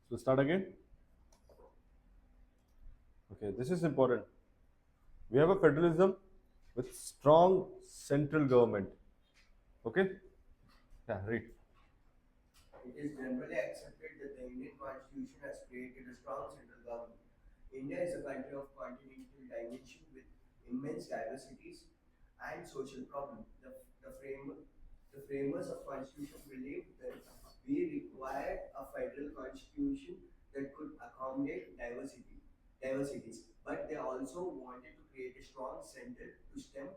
So start again. Okay, this is important. We have a federalism with strong central government. Okay? Yeah, read. It is generally accepted that the Indian Constitution has created a strong central government. India is a country of continental dimension with immense diversities and social problems. The framers of Constitution believed that we required a federal constitution that could accommodate diversities, but they also wanted to create a strong center to stem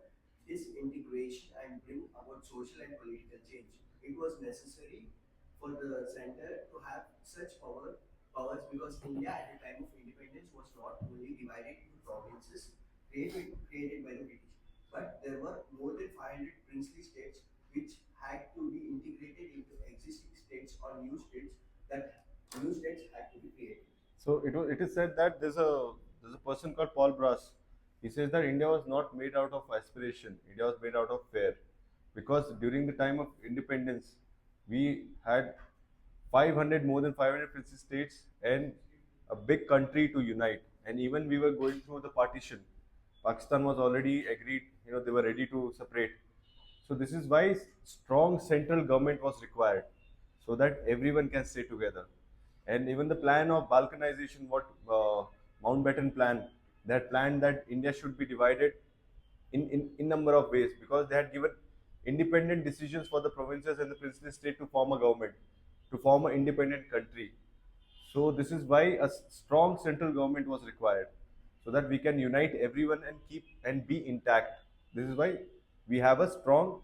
disintegration and bring about social and political change. It was necessary for the center to have such powers because India at the time of independence was not only divided into provinces created by the British, but there were more than 500 princely states which had to be integrated into existing states or new states had to be created. So it is said that there's a person called Paul Brass. He says that India was not made out of aspiration. India was made out of fear, because during the time of independence, we had 500 more than 500 princely states and a big country to unite. And even we were going through the partition. Pakistan was already agreed. They were ready to separate. So this is why strong central government was required, so that everyone can stay together. And even the plan of balkanization, what Mountbatten plan, that plan that India should be divided in number of ways, because they had given independent decisions for the provinces and the princely state to form a government, to form an independent country. So this is why a strong central government was required, so that we can unite everyone and keep and be intact. This is why we have a strong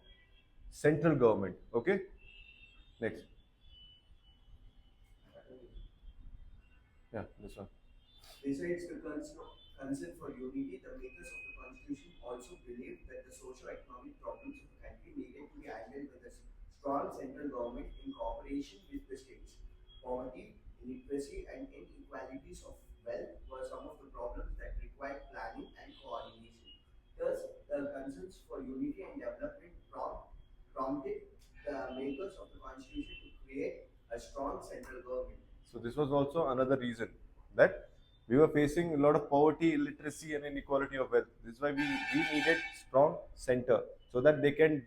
central government. Okay, next. Yeah, this one. Besides the concern for unity, the makers of the constitution also believed that the socio-economic problems of the country needed to be handled with a strong central government in cooperation with the states. Poverty, illiteracy, and inequalities of wealth were some of the problems that required planning and coordination. Thus, the concerns for unity and development prompted the makers of the constitution to create a strong central government. So this was also another reason that we were facing a lot of poverty, illiteracy, and inequality of wealth. This is why we needed strong center, so that they can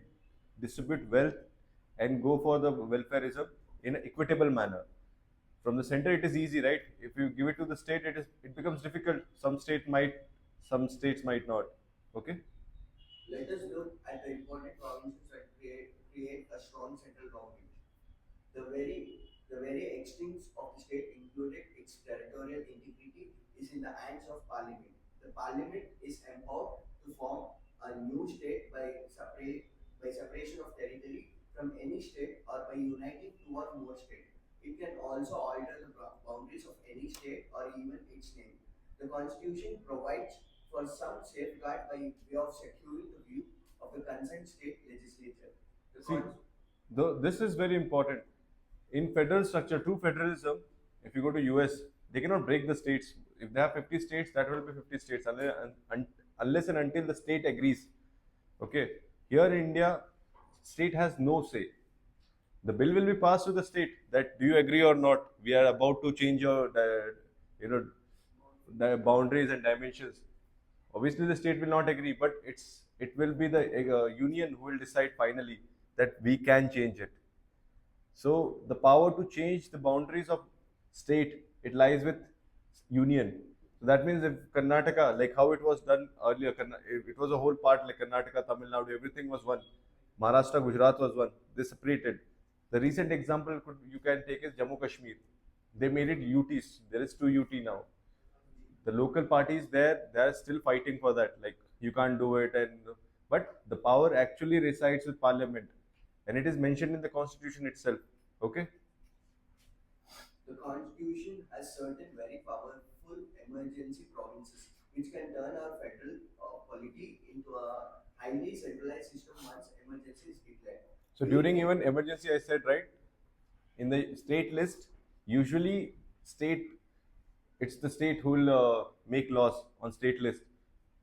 distribute wealth and go for the welfareism in an equitable manner. From the center, it is easy, right? If you give it to the state, it becomes difficult. Some states might not. Okay. Let us look at the important provinces that create a strong central government. The very extremes of the state included its territorial integrity is in the hands of parliament. The parliament is empowered to form a new state by separation of territory from any state or by uniting two or more states. It can also alter the boundaries of any state or even its name. The constitution provides for some safeguard by way of securing the view of the concerned state legislature. See, this is very important. In federal structure, true federalism, if you go to US, they cannot break the states. If they have 50 states, that will be 50 states, unless and until the state agrees. Okay. Here in India, state has no say. The bill will be passed to the state that do you agree or not? We are about to change your, the boundaries and dimensions. Obviously, the state will not agree, but it will be the union who will decide finally that we can change it. So the power to change the boundaries of state, it lies with union. So that means if Karnataka, like how it was done earlier, it was a whole part like Karnataka, Tamil Nadu, everything was one. Maharashtra, Gujarat was one. They separated. The recent example you can take is Jammu Kashmir. They made it UTs. There is two UT now. The local parties there, they are still fighting for that. Like you can't do it, but the power actually resides with Parliament, and it is mentioned in the Constitution itself. Okay. The constitution has certain very powerful emergency provinces which can turn our federal polity into a highly centralized system once emergency is declared. So during even emergency, I said, right, in the state list, usually it's the state who will make laws on state list.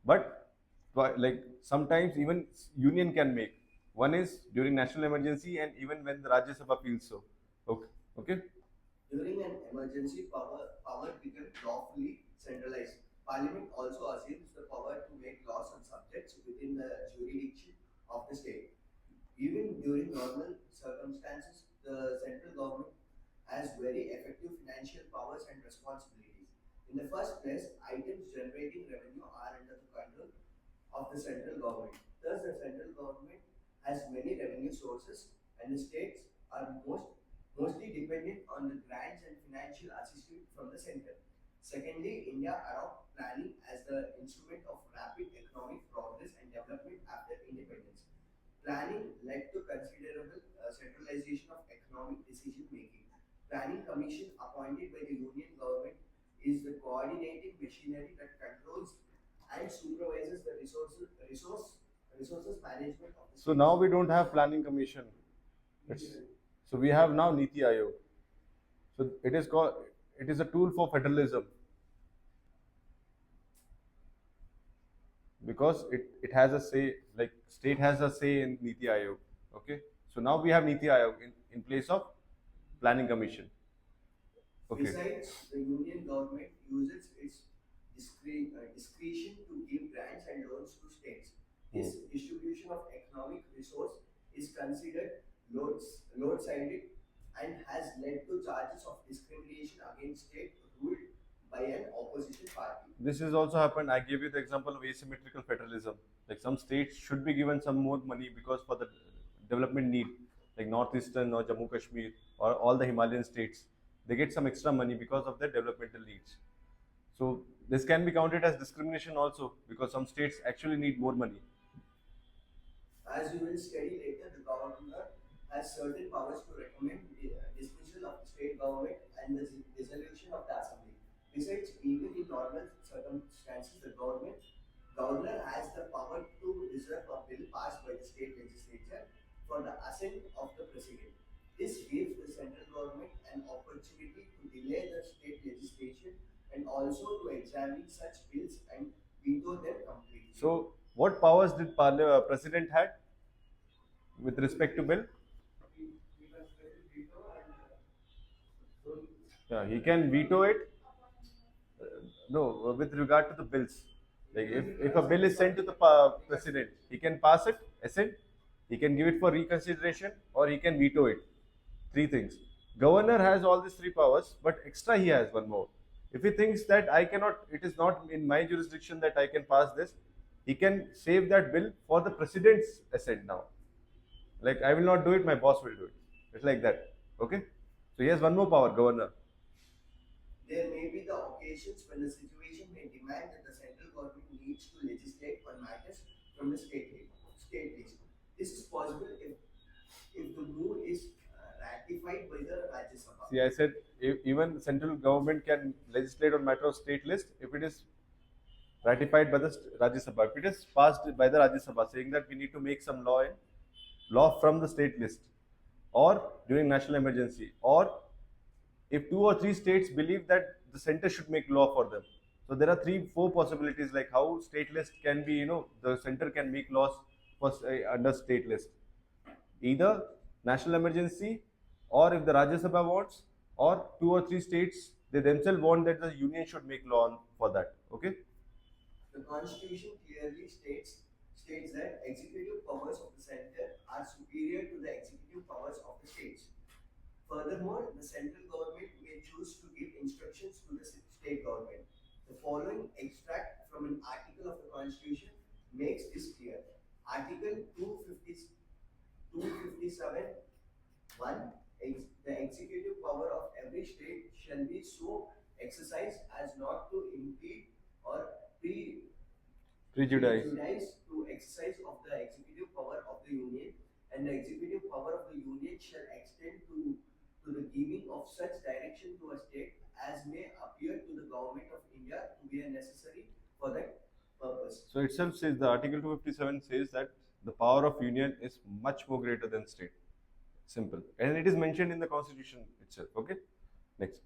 But like sometimes even union can make. One is during national emergency and even when the Rajya Sabha feels so. Okay. Okay. During an emergency power became lawfully centralized. Parliament also assumes the power to make laws on subjects within the jurisdiction of the state. Even during normal circumstances, the central government has very effective financial powers and responsibilities. In the first place, items generating revenue are under the control of the central government. Thus, the central government has many revenue sources, and the states are mostly dependent on the grants and financial assistance from the center. Secondly, India adopted planning as the instrument of rapid economic progress and development after independence. Planning led to considerable centralization of economic decision making. Planning commission appointed by the union government is the coordinating machinery that controls and supervises the resources management of the So states. now we don't have planning commission. So we have now Niti Aayog. So it is a tool for federalism because it has a say, like state has a say in Niti Aayog. Okay. So now we have Niti Aayog in place of planning commission. Okay. Besides, the union government uses its discretion to give grants and loans to states. This distribution of economic resource is considered load-sided and has led to charges of discrimination against state ruled by an opposition party. This has also happened. I gave you the example of asymmetrical federalism. Like some states should be given some more money because for the development need, like Northeastern or Jammu Kashmir or all the Himalayan states, they get some extra money because of their developmental needs. So this can be counted as discrimination also because some states actually need more money. As you will study later, the governor has certain powers to recommend the dismissal of the state government and the dissolution of the assembly. Besides, even in normal circumstances, the governor has the power to reserve a bill passed by the state legislature for the assent of the president. This gives the central government an opportunity to delay the state legislation and also to examine such bills and veto them completely. So what powers did president had with respect to bill? Yeah, he can veto it. No, with regard to the bills. Like if a bill is sent to the president, he can pass it, assent, he can give it for reconsideration, or he can veto it. Three things. Governor has all these three powers, but extra he has one more. If he thinks that I cannot, it is not in my jurisdiction that I can pass this, he can save that bill for the president's assent now. Like I will not do it, my boss will do it. It's like that. Okay? So he has one more power, governor. There may be the occasions when the situation may demand that the central government needs to legislate on matters from the state list. This is possible if the move is ratified by the Rajya Sabha. See, I said even central government can legislate on matter of state list if it is ratified by the Rajya Sabha. If it is passed by the Rajya Sabha saying that we need to make some law from the state list, or during national emergency, or if 2 or 3 states believe that the center should make law for them. So there are 3, 4 possibilities like how state list can be, the center can make laws for under state list. Either national emergency, or if the Rajya Sabha wants, or 2 or 3 states they themselves want that the union should make law for that. Okay. The Constitution clearly states that executive powers of the center are superior to the executive powers of the states. Furthermore, the central government may choose to give instructions to the state government. The following extract from an article of the Constitution makes this clear. Article 257 1. The executive power of every state shall be so exercised as not to impede or prejudice to exercise of the executive power of the union, and the executive power of the union shall extend to the giving of such direction to a state as may appear to the government of India to be necessary for that purpose. So itself says the Article 257 says that the power of union is much more greater than state. Simple, and it is mentioned in the Constitution itself. Okay, next.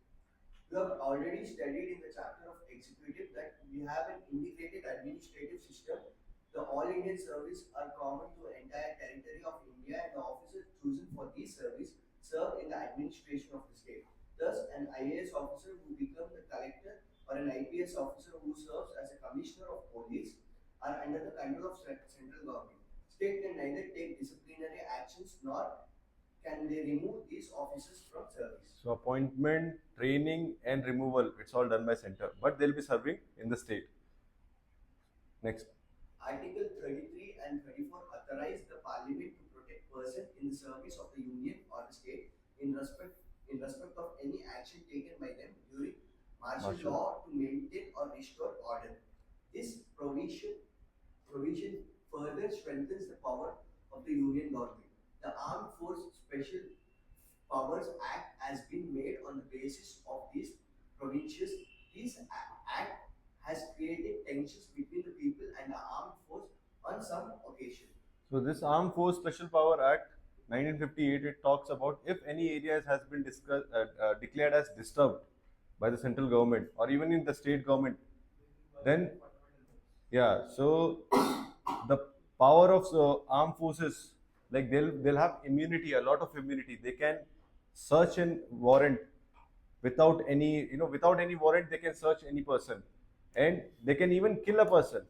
We have already studied in the chapter of executive that we have an integrated administrative system. The all Indian service are common to the entire territory of India, and the officers chosen for these service serve in the administration of the state. Thus, an IAS officer who become the collector or an IPS officer who serves as a commissioner of police are under the control of central government. State can neither take disciplinary actions nor can they remove these officers from service. So appointment, training, and removal, it's all done by center, but they'll be serving in the state. Next. Article 33 and 34 authorize the parliament to protect person in the service of the union or the state in respect of any action taken by them during martial law to maintain or restore order. This provision further strengthens the power of the union government. The Armed Force Special Powers Act has been made on the basis of these provincials. This act has created tensions between the people and the armed force on some occasion. So this Armed Force Special Power Act 1958, it talks about if any areas has been declared as disturbed by the central government or even in the state government, then yeah, so the power of armed forces, like they'll have immunity, a lot of immunity. They can search and warrant without any, without any warrant. They can search any person, and they can even kill a person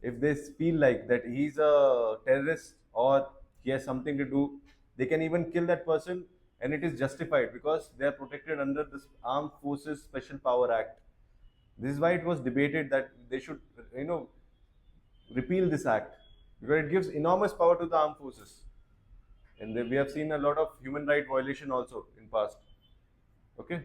if they feel like that he's a terrorist or he has something to do. They can even kill that person, and it is justified because they are protected under this Armed Forces Special Power Act. This is why it was debated that they should, repeal this act, because it gives enormous power to the armed forces, and we have seen a lot of human right violation also in past. Okay.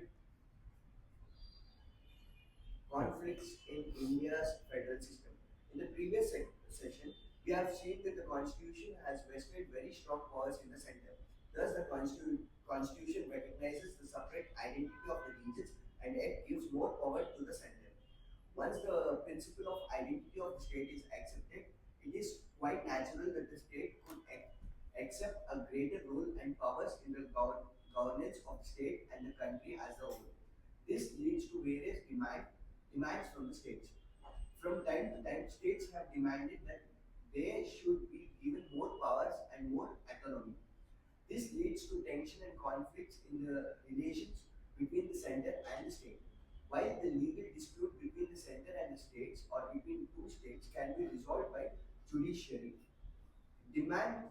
Conflicts in India's federal system. In the previous session, we have seen that the constitution has vested very strong powers in the center. Thus, the constitution recognizes the separate identity of the regions and it gives more power to the center. Once the principle of identity of the state is accepted, it is quite natural that the state could accept a greater role and powers in the governance of the state and the country as a whole. This leads to various demands from the states. From time to time, states have demanded that they should be given more powers and more autonomy. This leads to tension and conflicts in the relations between the center and the state. While the legal dispute between the center and the states or between two states can be resolved by judiciary, demand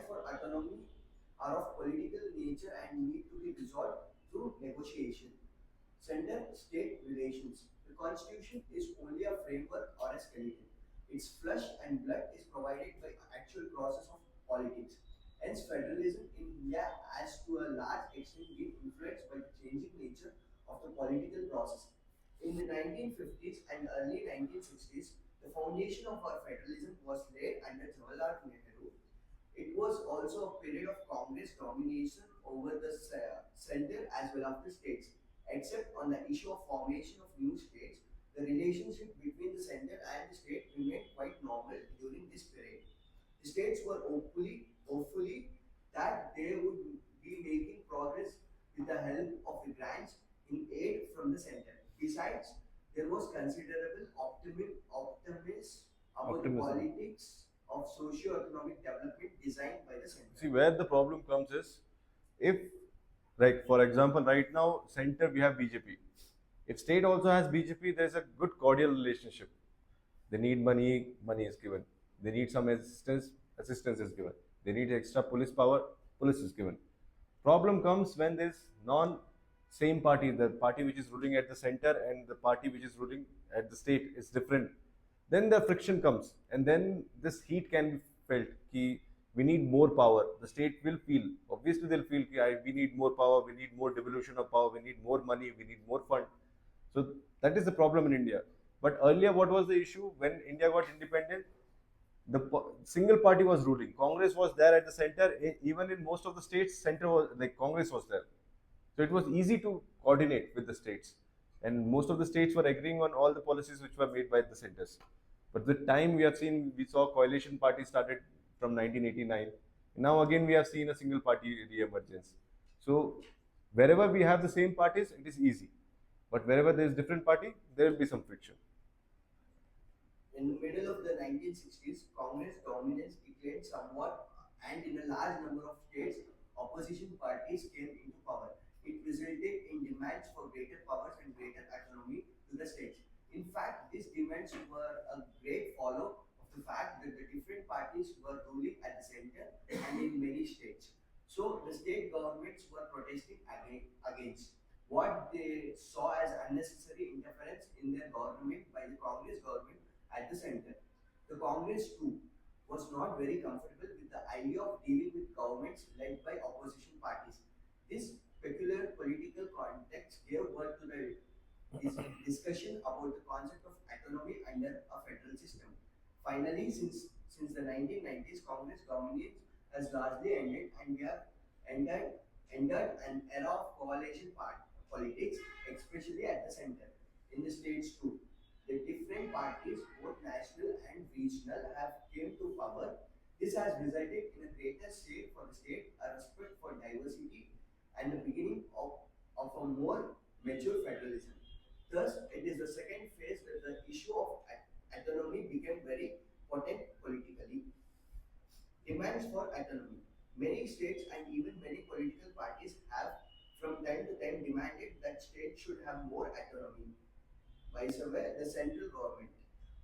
for autonomy are of political nature and need to be resolved through negotiation. Center-state relations. The constitution is only a framework or a skeleton. Its flesh and blood is provided by actual process of politics. Hence, federalism in India has to a large extent been influenced by the changing nature of the political process. In the 1950s and early 1960s, the foundation of our federalism was laid under Jawaharlal Nehru. It was also a period of Congress domination over the center as well as the states. Except on the issue of formation of new states, the relationship between the center and the state remained quite normal during this period. The states were hopefully that they would be making progress with the help of the grants in aid from the center. Besides, there was considerable optimism about the politics of socio-economic development designed by the center. See, where the problem comes is, if, like for example, right now center we have BJP. If state also has BJP, there is a good cordial relationship. They need money, money is given. They need some assistance, assistance is given. They need extra police power, police is given. Problem comes when there is same party, the party which is ruling at the center and the party which is ruling at the state is different. Then the friction comes, and then this heat can be felt. Ki we need more power. The state will feel, obviously they'll feel we need more power, we need more devolution of power, we need more money, we need more fund. So that is the problem in India. But earlier, what was the issue? When India got independent, the single party was ruling. Congress was there at the center. Even in most of the states, center was like Congress was there. So it was easy to coordinate with the states. And most of the states were agreeing on all the policies which were made by the centers. But the time we saw coalition party started from 1989. Now again we have seen a single party re-emergence. So wherever we have the same parties, it is easy. But wherever there is different party, there will be some friction. In the middle of the 1960s, Congress dominance declared somewhat, and in a large number of states, opposition parties came into power. It resulted in demands for greater powers and greater autonomy to the states. In fact, these demands were a great follow of the fact that the different parties were ruling at the center and in many states. So the state governments were protesting against what they saw as unnecessary interference in their government by the Congress government at the center. The Congress too was not very comfortable with the idea of dealing with governments led by opposition parties. This peculiar political context gave birth to the discussion about the concept of autonomy under a federal system. Finally, since the 1990s, Congress dominance has largely ended, and we have entered, entered an era of coalition politics, especially at the center. In the states too, the different parties, both national and regional, have came to power. This has resulted in a greater state for the state, a respect for diversity, and the beginning of a more mature federalism. Thus, it is the second phase where the issue of autonomy became very potent politically. Demands for autonomy. Many states and even many political parties have from time to time demanded that states should have more autonomy, vice versa, the central government.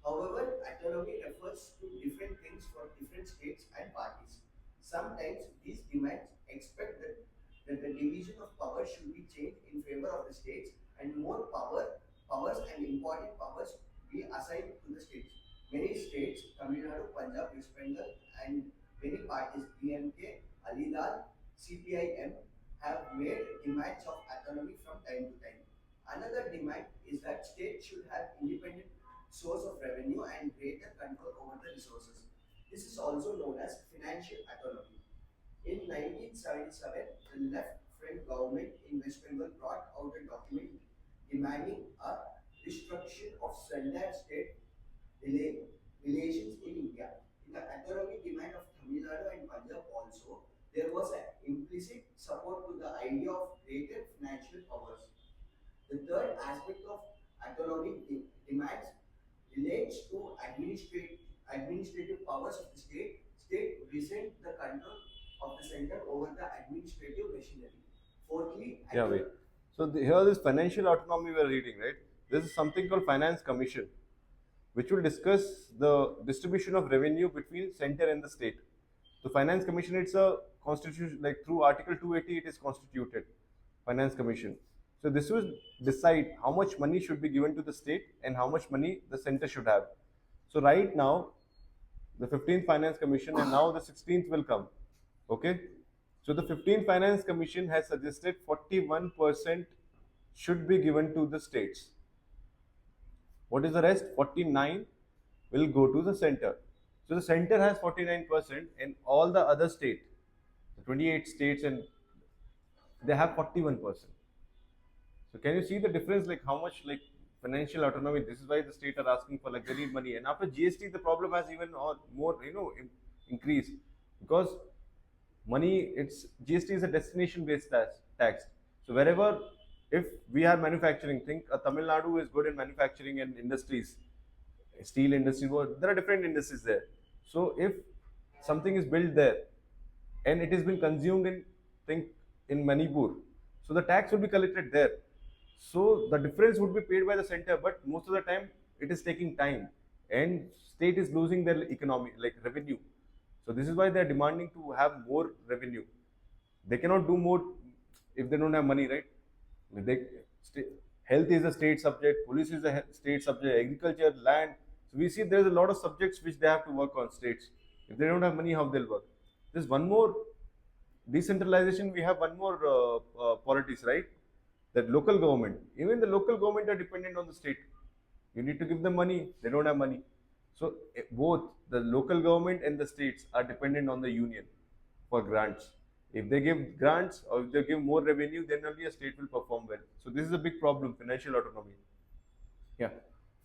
However, autonomy refers to different things for different states and parties. Sometimes these demands expect that the division of power should be changed in favor of the states and more powers and important powers be assigned to the states. Many states, Tamil Nadu, Punjab, West Bengal, and many parties, DMK, Alidal, CPIM, have made demands of autonomy from time to time. Another demand is that states should have independent source of revenue and greater control over the resources. This is also known as financial autonomy. In 1977, the left front government in West Bengal brought out a document demanding a destruction of center-state relations in India. In the autonomy demand of Tamil Nadu and Punjab also, there was an implicit support to the idea of greater financial powers. The third aspect of autonomy demands relates to administrative powers of the state. State resent the control of the center over the administrative machinery. Fourthly, Yeah, wait. So here this financial autonomy we are reading, right? This is something called Finance Commission, which will discuss the distribution of revenue between center and the state. So Finance Commission, it's a constitution, like through Article 280 it is constituted, Finance Commission. So this will decide how much money should be given to the state and how much money the center should have. So right now, the 15th Finance Commission and now the 16th will come. Okay. So the 15th Finance Commission has suggested 41% should be given to the states. What is the rest? 49 will go to the center. So the center has 49% and all the other states, the 28 states, and they have 41%. So can you see the difference, like how much like financial autonomy? This is why the state are asking for, like they need money. And after GST, the problem has even more, increased, because money, it's GST is a destination based tax. So wherever, if we have manufacturing, think Tamil Nadu is good in manufacturing and industries, steel industry, there are different industries there. So if something is built there and it has been consumed in, think, in Manipur, so the tax will be collected there. So the difference would be paid by the center, but most of the time it is taking time and state is losing their economy, like revenue. So this is why they are demanding to have more revenue. They cannot do more if they don't have money, right? They, health is a state subject, police is a state subject, agriculture, land. So we see there's a lot of subjects which they have to work on states. If they don't have money, how they'll work? There's one more decentralization. We have one more politics, right? That local government, even the local government are dependent on the state. You need to give them money, they don't have money. So both the local government and the states are dependent on the union for grants. If they give grants or if they give more revenue, then only a state will perform well. So this is a big problem, financial autonomy. Yeah.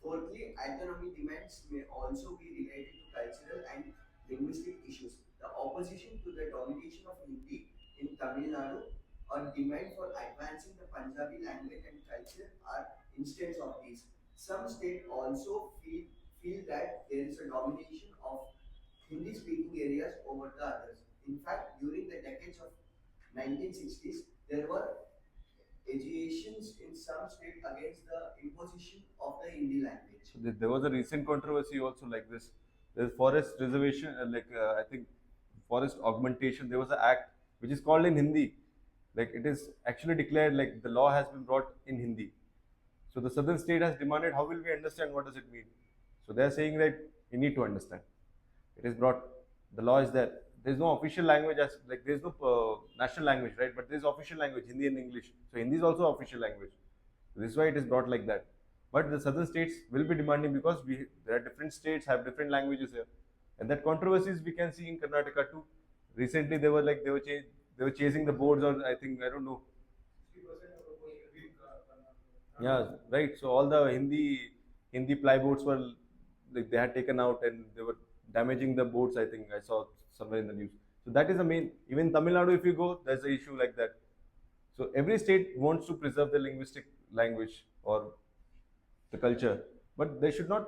Fourthly, autonomy demands may also be related to cultural and linguistic issues. The opposition to the domination of Hindi in Tamil Nadu or demand for advancing the Punjabi language and culture are instances of these. Some states also feel that there is a domination of Hindi speaking areas over the others. In fact, during the decades of 1960s, there were agitations in some states against the imposition of the Hindi language. So there was a recent controversy also like this. There's forest reservation, I think forest augmentation. There was an act which is called in Hindi. Like it is actually declared like the law has been brought in Hindi. So the southern state has demanded, how will we understand what does it mean? So they are saying that you need to understand. It is brought. The law is there. There is no official language as like there is no national language, right? But there is official language, Hindi and English. So Hindi is also official language. So this is why it is brought like that. But the southern states will be demanding because there are different states have different languages here, and that controversies we can see in Karnataka too. Recently they were like they were chasing the boards, or I think I don't know. Yeah, right. So all the Hindi ply boards were like they had taken out and they were damaging the boards. I think I saw somewhere in the news. So that is the main. Even Tamil Nadu, if you go, there's an issue like that. So every state wants to preserve the linguistic language or the culture, but they should not.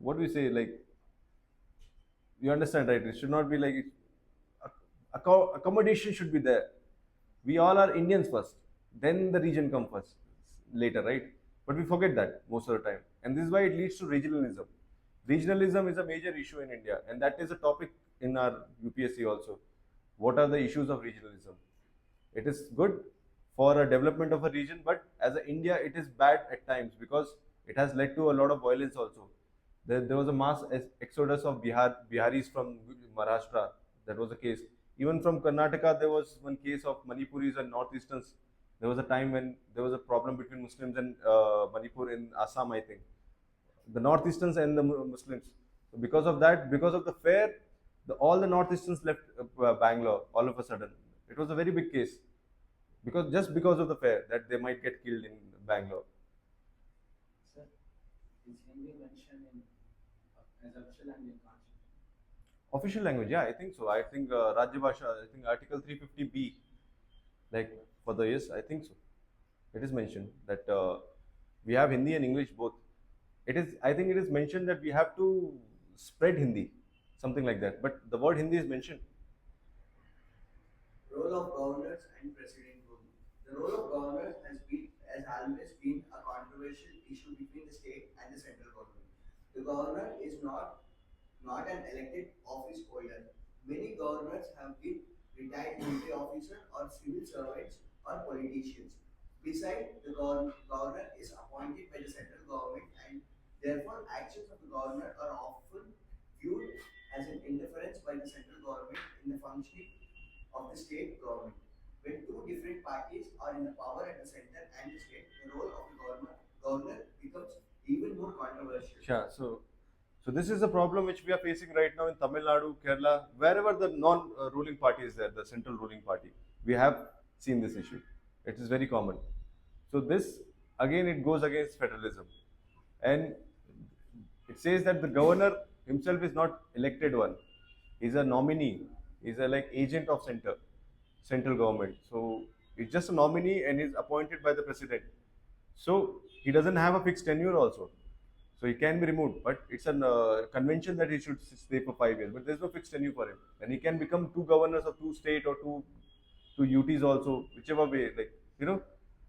What do we say? Like you understand, right? It should not be like accommodation should be there. We all are Indians first, then the region come first later, right? But we forget that most of the time, and this is why it leads to regionalism. Regionalism is a major issue in India, and that is a topic in our UPSC also. What are the issues of regionalism? It is good for a development of a region, but as a India, it is bad at times because it has led to a lot of violence also. There was a mass exodus of Biharis from Maharashtra. That was the case. Even from Karnataka, there was one case of Manipuris and Northeasterns. There was a time when there was a problem between Muslims and Manipur in Assam, I think. The Northeasterns and the Muslims. So because of that, because of the fair, all the Northeasterns left Bangalore all of a sudden. It was a very big case because just because of the fair that they might get killed in Bangalore. Sir, is Hindi mentioned in as official language in Constitution? Official language, yeah, I think so. I think Rajya Bhasha, I think Article 350B, like for the yes, I think so. It is mentioned that we have Hindi and English both. It is, I think it is mentioned that we have to spread Hindi, something like that. But the word Hindi is mentioned. Role of governors and president role. The role of governors has always been a controversial issue between the state and the central government. The governor is not an elected office holder. Many governors have been retired military officers or civil servants or politicians. Besides, the governor is appointed by the central government, and therefore actions of the governor are often viewed as an interference by the central government in the functioning of the state government. When two different parties are in the power at the center and the state, the role of the governor becomes even more controversial. Yeah, so this is a problem which we are facing right now in Tamil Nadu, Kerala, wherever the non-ruling party is there, the central ruling party. We have seen this issue. It is very common. So this again it goes against federalism, and it says that the governor himself is not elected one. He's a nominee. He's a like agent of central government. So it's just a nominee and is appointed by the president. So he doesn't have a fixed tenure also. So he can be removed, but it's a convention that he should stay for 5 years. But there's no fixed tenure for him, and he can become two governors of two state or two UTs also, whichever way. Like you know,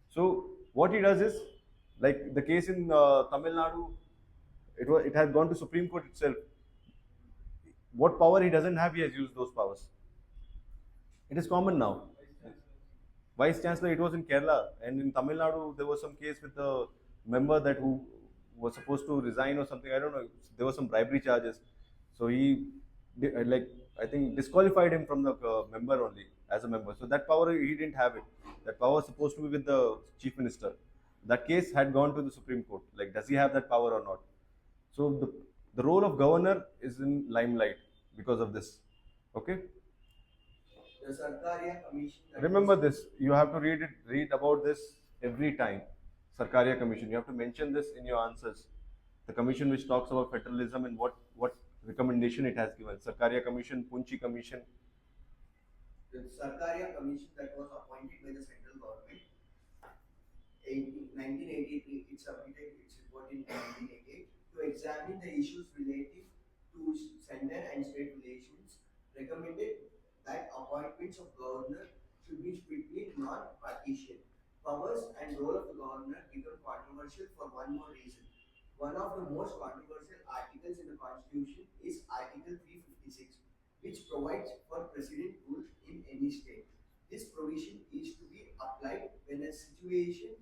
so what he does is like the case in Tamil Nadu. It had gone to Supreme Court itself. What power he doesn't have, he has used those powers. It is common now. Vice Chancellor, it was in Kerala, and in Tamil Nadu, there was some case with a member that who was supposed to resign or something. I don't know. There were some bribery charges, so he like I think disqualified him from the member only as a member. So that power he didn't have it. That power was supposed to be with the chief minister. That case had gone to the Supreme Court. Like, does he have that power or not? So the role of governor is in limelight because of this. Okay. The Sarkaria Commission. Remember this. You have to read about this every time. Sarkaria Commission. You have to mention this in your answers. The commission which talks about federalism and what recommendation it has given. Sarkaria Commission, Punchi Commission. The Sarkaria Commission that was appointed by the central government. 1983, it submitted its report in 1988 to examine the issues relating to center and state relations, recommended that appointments of governor should be strictly non-partisan. powers and role of the governor become controversial for one more reason. One of the most controversial articles in the Constitution is Article 356, which provides for president rule in any state. This provision is to be applied when a situation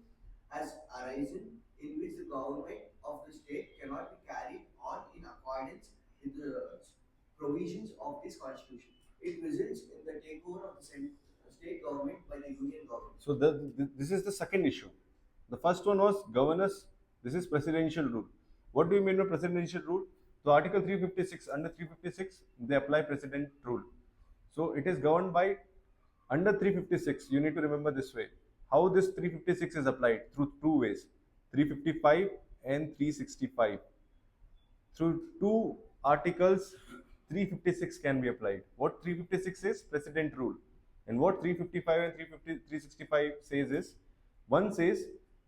has arisen in which the government of the state cannot be carried on in accordance with the provisions of this constitution. It results in the takeover of the state government by the union government. So this is the second issue. The first one was governors. This is presidential rule. What do you mean by presidential rule? So Article 356, under 356, they apply president rule. So it is governed by, under 356, you need to remember this way. How this 356 is applied? Through two ways, 355 and 365. Through two articles, 356 can be applied. What 356 is? President rule. And what 355 and 365 says is, one says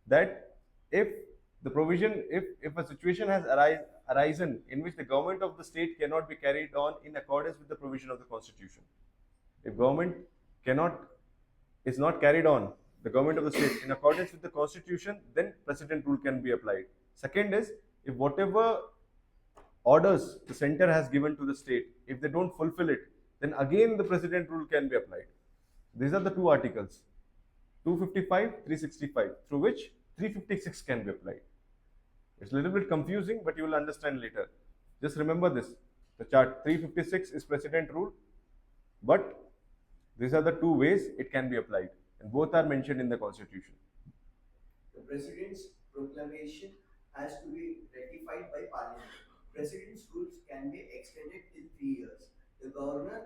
that if the provision, if a situation has arisen in which the government of the state cannot be carried on in accordance with the provision of the constitution, if government is not carried on, the government of the state, in accordance with the constitution, then president rule can be applied. Second is, if whatever orders the center has given to the state, if they don't fulfill it, then again the president rule can be applied. These are the two articles, 255, 365, through which 356 can be applied. It's a little bit confusing, but you will understand later. Just remember this, the chart, 356 is president rule, but these are the two ways it can be applied, and both are mentioned in the constitution. The president's proclamation has to be ratified by parliament. President's rules can be extended till 3 years. The governor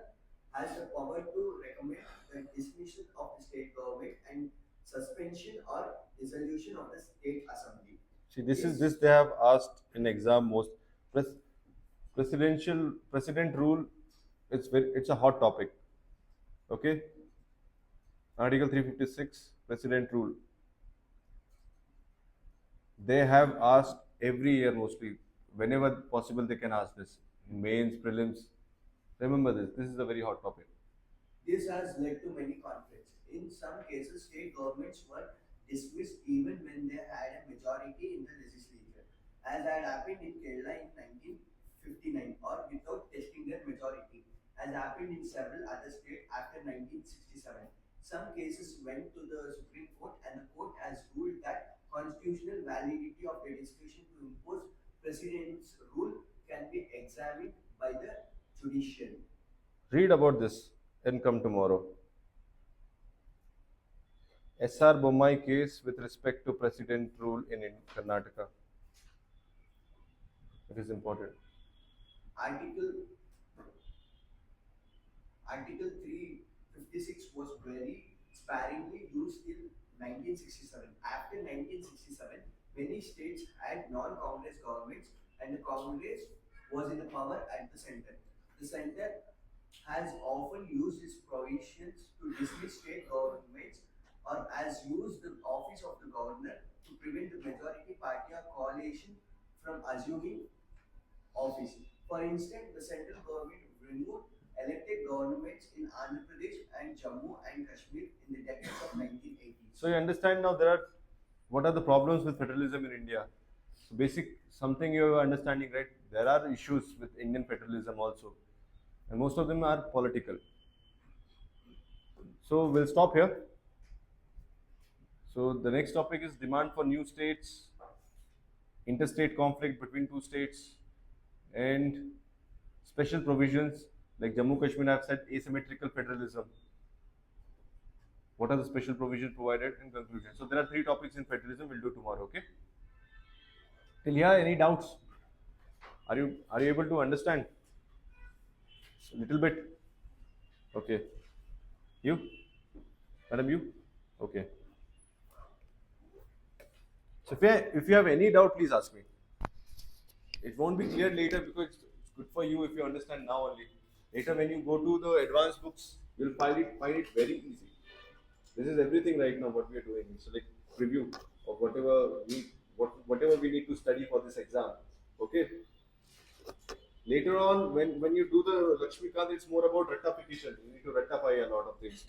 has the power to recommend the dismissal of the state government and suspension or dissolution of the state assembly. See, this they have asked in exam most. President rule, it's a hot topic. Okay. Article 356, president rule. They have asked every year mostly. Whenever possible, they can ask this. Mains, prelims. Remember this. This is a very hot topic. This has led to many conflicts. In some cases, state governments were dismissed even when they had a majority in the legislature, as had happened in Kerala in 1959, or without testing their majority, as happened in several other states after 1967. Some cases went to the Supreme Court, and the court has ruled that constitutional validity of the decision to impose president's rule can be examined by the judiciary. Read about this and come tomorrow. SR Bommai case with respect to president rule in Karnataka. It is important. Article 356 was very sparingly used till 1967. After 1967, many states had non-Congress governments, and the Congress was in the power at the center. The center has often used its provisions to dismiss state governments, or has used the office of the governor to prevent the majority party or coalition from assuming office. For instance, the central government removed elected governments in Andhra Pradesh and Jammu and Kashmir in the decades of 1980s. So you understand now what are the problems with federalism in India. So something you are understanding, right? There are issues with Indian federalism also, and most of them are political. So we'll stop here. So the next topic is demand for new states, interstate conflict between two states, and special provisions like Jammu Kashmir. I've said asymmetrical federalism. What are the special provisions provided in conclusion? So there are 3 topics in federalism. We'll do tomorrow. Okay. Till here, any doubts? Are you able to understand? A little bit. Okay. You, madam, you. Okay. So if you have any doubt, please ask me. It won't be clear later because it's good for you if you understand now only. Later when you go to the advanced books, you'll find it very easy. This is everything right now what we are doing. It's like preview of whatever we need to study for this exam. Okay. Later on, when you do the Lakshmikant, it's more about rectification. You need to rectify a lot of things.